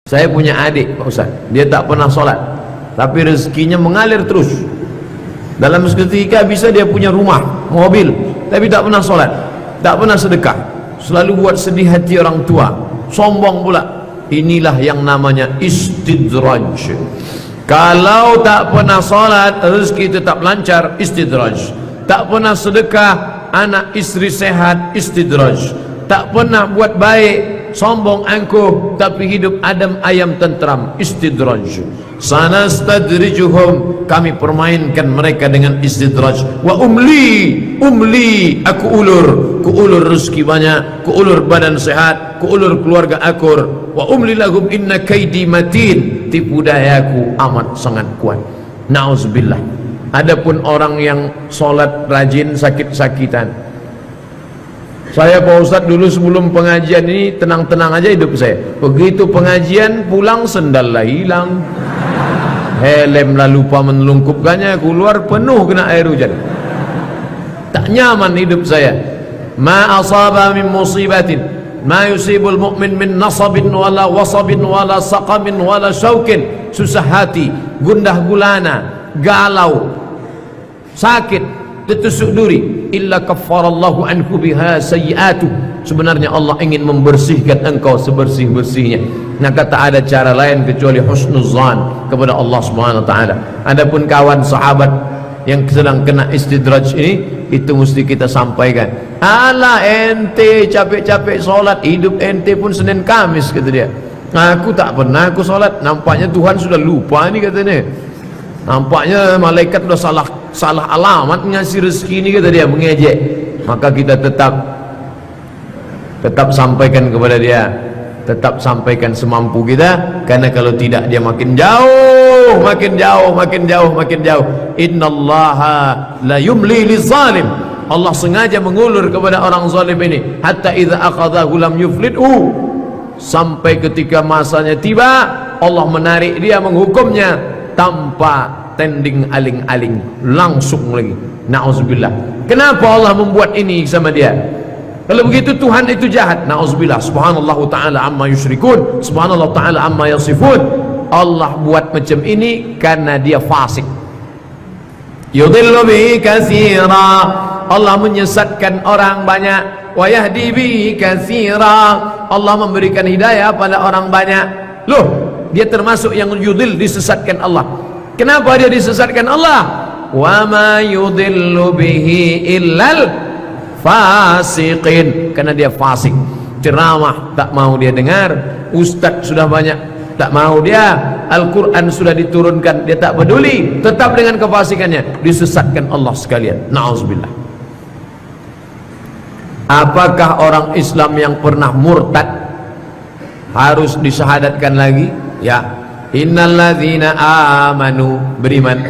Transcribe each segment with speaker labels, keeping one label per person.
Speaker 1: Saya punya adik Pak Ustaz, dia tak pernah sholat, tapi rezekinya mengalir terus. Dalam seketika bisa dia punya rumah, mobil, tapi tak pernah sholat, tak pernah sedekah, selalu buat sedih hati orang tua, sombong pula. Inilah yang namanya istidraj. Kalau tak pernah sholat, rezeki tetap lancar, istidraj. Tak pernah sedekah, anak istri sehat, istidraj. Tak pernah buat baik, sombong angkuh, tapi hidup adem ayam tentram, istidraj. Sanastadrijuhum, kami permainkan mereka dengan istidraj. Wa umli, aku ulur rezeki banyak, ku ulur badan sehat, ku ulur keluarga akur. Wa umli lahum inna kaidi matin, tipu dayaku amat sangat kuat. Nauzubillah. Adapun orang yang solat rajin sakit-sakitan, saya Pak Ustadz dulu sebelum pengajian ini tenang-tenang aja hidup saya. Begitu pengajian pulang sendallah hilang, helmlah lupa menelungkupkannya, keluar penuh kena air hujan. Tak nyaman hidup saya. Ma asaba min musibatin ma yusibul mu'min min nasabin wala wasabin wala saqamin wala syaukin. Susah hati, gundah gulana, galau, sakit, tertusuk duri, illa kaffarallahu anhu biha sayyi'atu. Sebenarnya Allah ingin membersihkan engkau sebersih-bersihnya, maka tak ada cara lain kecuali husnuzan kepada Allah Subhanahu wa taala. Adapun kawan sahabat yang sedang kena istidraj ini, itu mesti kita sampaikan. Alah ente capek-capek solat, hidup ente pun Senin Kamis, kata dia. Aku tak pernah aku solat, nampaknya Tuhan sudah lupa ni, katanya. Nampaknya malaikat sudah salah alamat ngasih rezeki ini, kata dia, mengejek. Maka kita tetap sampaikan kepada dia, tetap sampaikan semampu kita, karena kalau tidak dia makin jauh, makin jauh. Innallaha la yumli lizalim. Allah sengaja mengulur kepada orang zalim ini, hatta idza akhadhahu lam yuflithu, sampai ketika masanya tiba Allah menarik dia, menghukumnya tanpa tending aling-aling, langsung lagi. Na'udzubillah. Kenapa Allah membuat ini sama dia? Kalau begitu Tuhan itu jahat. Na'udzubillah. Subhanallah ta'ala amma yusyrikun, subhanallah ta'ala amma yasifun. Allah buat macam ini karena dia fasik. Yudhillu bihi katsira, Allah menyesatkan orang banyak. Wa yahdi bihi katsira, Allah memberikan hidayah pada orang banyak. Loh, dia termasuk yang yudhil, disesatkan Allah. Kenapa dia disesatkan Allah? Wa ma yudhillu bihi illal fasiqin, karena dia fasik. Ceramah tak mau dia dengar, ustaz sudah banyak tak mau dia, Al-Quran sudah diturunkan dia tak peduli, tetap dengan kefasikannya, disesatkan Allah sekalian. Na'udzubillah. Apakah orang Islam yang pernah murtad harus disyahadatkan lagi? Ya. Innalladzina amanu, beriman,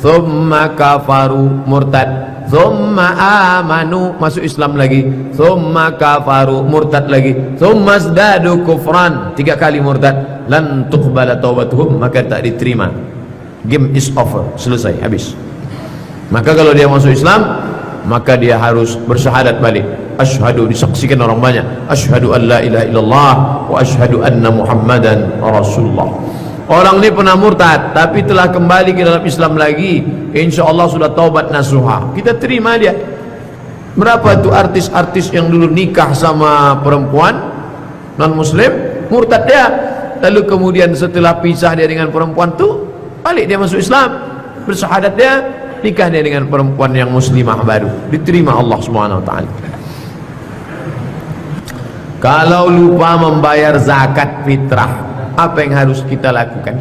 Speaker 1: thumma kafaru, murtad, thumma amanu, masuk Islam lagi, thumma kafaru, murtad lagi, thumma zdadu kufran, 3 kali murtad, lan tuqbala taubatuhum, maka tak diterima. Game is over, selesai, habis. Maka kalau dia masuk Islam, maka dia harus bersyahadat balik. Asyhadu, disaksikan orang banyak, asyhadu an la ilaha illallah wa asyhadu anna muhammadan rasulullah. Orang ini pernah murtad tapi telah kembali ke dalam Islam lagi, insya Allah sudah taubat nasuha, kita terima dia. Berapa itu artis-artis yang dulu nikah sama perempuan non muslim, murtad dia, lalu kemudian setelah pisah dia dengan perempuan tu, balik dia masuk Islam, bersyahadat dia, nikah dia dengan perempuan yang muslimah baru, diterima Allah Subhanahu wa taala. Kalau lupa membayar zakat fitrah, apa yang harus kita lakukan?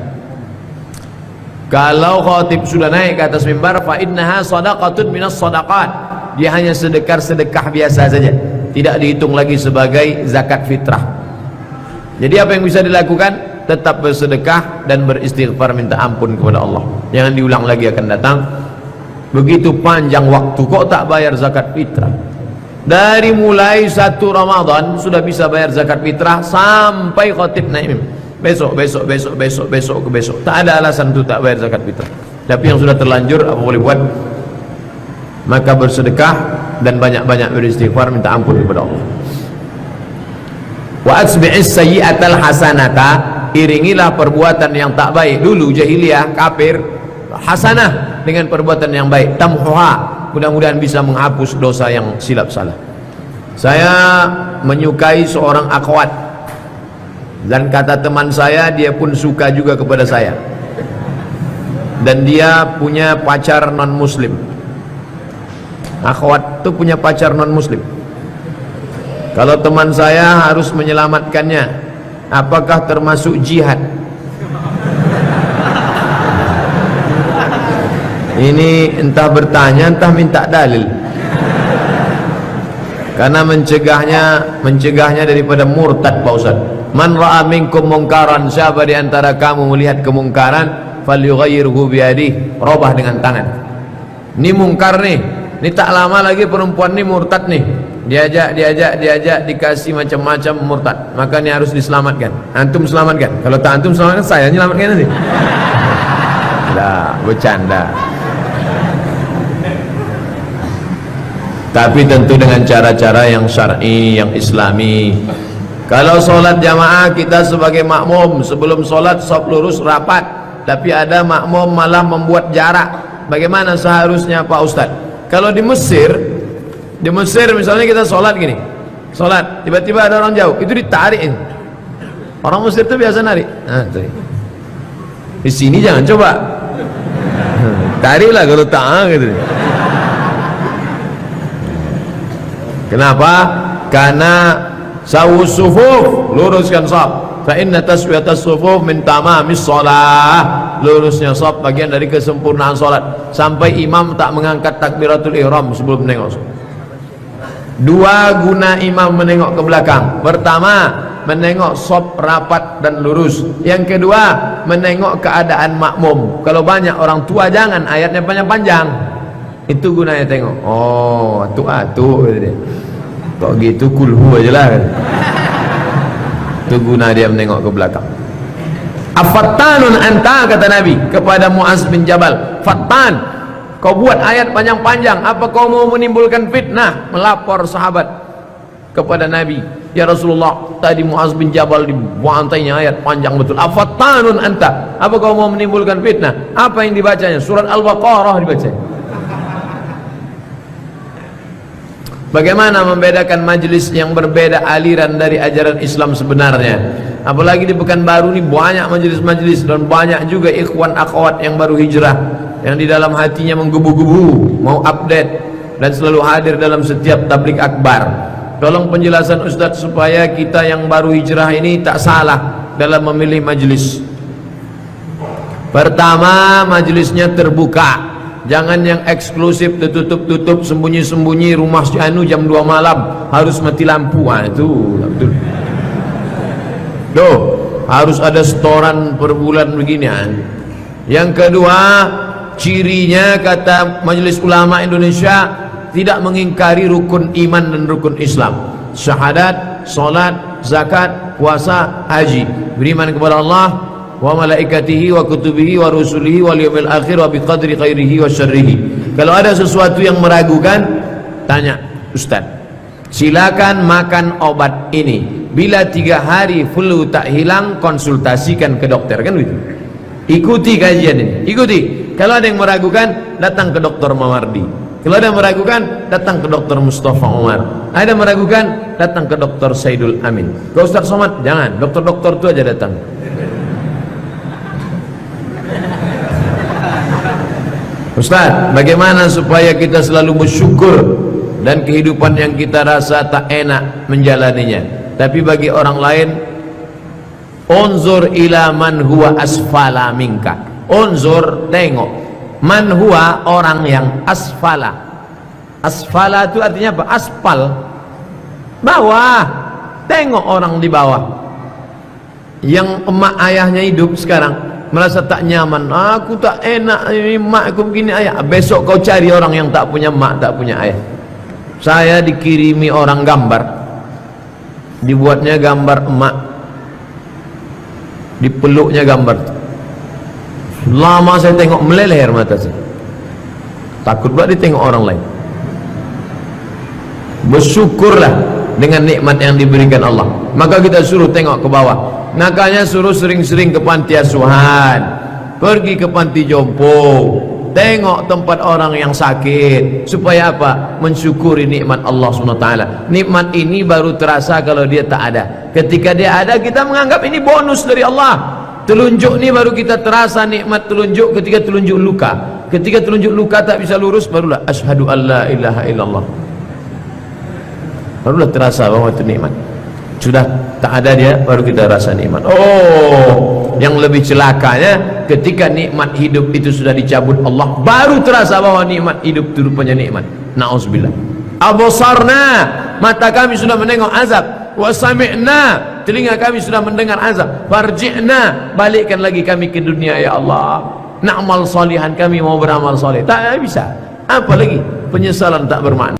Speaker 1: Kalau khatib sudah naik ke atas mimbar, fa innaha shadaqatun minas shadaqat, dia hanya sedekah biasa saja, tidak dihitung lagi sebagai zakat fitrah. Jadi apa yang bisa dilakukan? Tetap bersedekah dan beristighfar, minta ampun kepada Allah, jangan diulang lagi akan datang. Begitu panjang waktu kok tak bayar zakat fitrah? Dari mulai 1 Ramadan sudah bisa bayar zakat fitrah sampai khatib naik besok, tak ada alasan untuk tak bayar zakat fitrah. Tapi yang sudah terlanjur apa boleh buat? Maka bersedekah dan banyak-banyak beristighfar, minta ampun kepada Allah. Wa asbi'is sayyi'atal hasanata, iringilah perbuatan yang tak baik dulu jahiliyah kafir, hasanah dengan perbuatan yang baik, tamhuha, mudah-mudahan bisa menghapus dosa yang silap salah. Saya menyukai seorang akhwat, dan kata teman saya dia pun suka juga kepada saya, dan dia punya pacar non muslim. Akhwat itu punya pacar non muslim. Kalau teman saya harus menyelamatkannya, apakah termasuk jihad? Ini entah bertanya entah minta dalil, karena mencegahnya daripada murtad Pak Ustaz. Man ra'a minkum mungkaran, siapa di antara kamu melihat kemungkaran, falyughayyirhu biyadihi, robah dengan tangan. Ini mungkar nih, ini tak lama lagi perempuan ini murtad nih, diajak dikasih macam-macam murtad, maka ini harus diselamatkan. Antum selamatkan, kalau tak antum selamatkan, saya nyelamatkan nanti. Lah, bercanda. Tapi tentu dengan cara-cara yang syar'i, yang islami. Kalau sholat jamaah, kita sebagai makmum sebelum sholat saf lurus rapat, tapi ada makmum malah membuat jarak. Bagaimana seharusnya Pak Ustadz? Kalau di Mesir misalnya kita sholat gini, sholat tiba-tiba ada orang jauh, itu ditarik. Orang Mesir itu biasa narik. Nah, di sini jangan coba, tariklah kalau tak gitu. Kenapa? Karena sawus sufuf, luruskan shaf. Fa inna taswiyatas sufuf min tamamis shalah. Lurusnya shaf bagian dari kesempurnaan salat. Sampai imam tak mengangkat takbiratul ihram sebelum menengok. Dua guna imam menengok ke belakang. Pertama, menengok shaf rapat dan lurus. Yang kedua, menengok keadaan makmum. Kalau banyak orang tua jangan ayatnya panjang-panjang. Itu gunanya tengok. Oh, atu gitu dia. Kok gitu kulhu aja lah kan. Itu guna dia menengok ke belakang. Afattanun anta, kata Nabi kepada Muaz bin Jabal. Fattan, kau buat ayat panjang-panjang, apa kau mau menimbulkan fitnah? Melapor sahabat kepada Nabi, ya Rasulullah, tadi Muaz bin Jabal dibantainya ayat panjang betul. Afattanun anta, apa kau mau menimbulkan fitnah? Apa yang dibacanya? Surat Al-Baqarah dibacanya. Bagaimana membedakan majlis yang berbeda aliran dari ajaran Islam sebenarnya? Apalagi di Pekanbaru ini banyak majlis-majlis, dan banyak juga ikhwan akhwat yang baru hijrah, yang di dalam hatinya menggebu-gebu mau update dan selalu hadir dalam setiap tablik akbar. Tolong penjelasan Ustadz supaya kita yang baru hijrah ini tak salah dalam memilih majlis. Pertama, majlisnya terbuka, jangan yang eksklusif, tertutup-tutup, sembunyi-sembunyi, rumah anu jam 2 malam harus mati lampu. Itu betul. Harus ada setoran per bulan beginian. Yang kedua, cirinya kata Majelis Ulama Indonesia, tidak mengingkari rukun iman dan rukun Islam. Syahadat, salat, zakat, puasa, haji. Beriman kepada Allah wa malaikatihi wa kutubihi wa rusulihi wal yawmil akhir wa biqadri khairihi wa syarrihi. Kalau ada sesuatu yang meragukan, tanya Ustaz. Silakan makan obat ini. Bila 3 hari flu tak hilang, konsultasikan ke dokter, kan begitu. Ikuti kajian ini, ikuti. Kalau ada yang meragukan, datang ke Dokter Mawardi. Kalau ada yang meragukan, datang ke Dokter Mustafa Umar. Ada yang meragukan, datang ke Dokter Saidul Amin. Ke Ustaz Somad, jangan. Dokter-dokter itu aja datang. Ustaz, bagaimana supaya kita selalu bersyukur dan kehidupan yang kita rasa tak enak menjalaninya, tapi bagi orang lain, unzur ila man huwa asfala minka. Unzur, tengok, man huwa, orang yang asfala. Asfala itu artinya apa? Aspal, bawah. Tengok orang di bawah, yang emak ayahnya hidup sekarang merasa tak nyaman. Aku tak enak, emak aku begini, ayah. Besok kau cari orang yang tak punya emak, tak punya ayah. Saya dikirimi orang gambar, dibuatnya gambar emak, dipeluknya gambar. Lama saya tengok, meleleh air mata saya. Takut pula ditengok orang lain. Bersyukurlah dengan nikmat yang diberikan Allah. Maka kita suruh tengok ke bawah. Makanya suruh sering-sering ke panti asuhan, pergi ke panti jompo, tengok tempat orang yang sakit. Supaya apa? Mensyukuri nikmat Allah SWT. Nikmat ini baru terasa kalau dia tak ada. Ketika dia ada, kita menganggap ini bonus dari Allah. Telunjuk ni baru kita terasa nikmat telunjuk ketika telunjuk luka. Ketika telunjuk luka tak bisa lurus, barulah asyhadu alla ilaha illallah, barulah terasa bahwa itu nikmat. Sudah tak ada dia, baru kita rasa nikmat. Oh, yang lebih celakanya ketika nikmat hidup itu sudah dicabut Allah, baru terasa bahwa nikmat hidup itu rupanya nikmat. Na'udzubillah. Absarna, mata kami sudah menengok azab. Wa sami'na, telinga kami sudah mendengar azab. Farji'na, balikkan lagi kami ke dunia ya Allah. Na'mal salihan, kami mau beramal saleh. Tak bisa. Apa lagi? Penyesalan tak bermakna.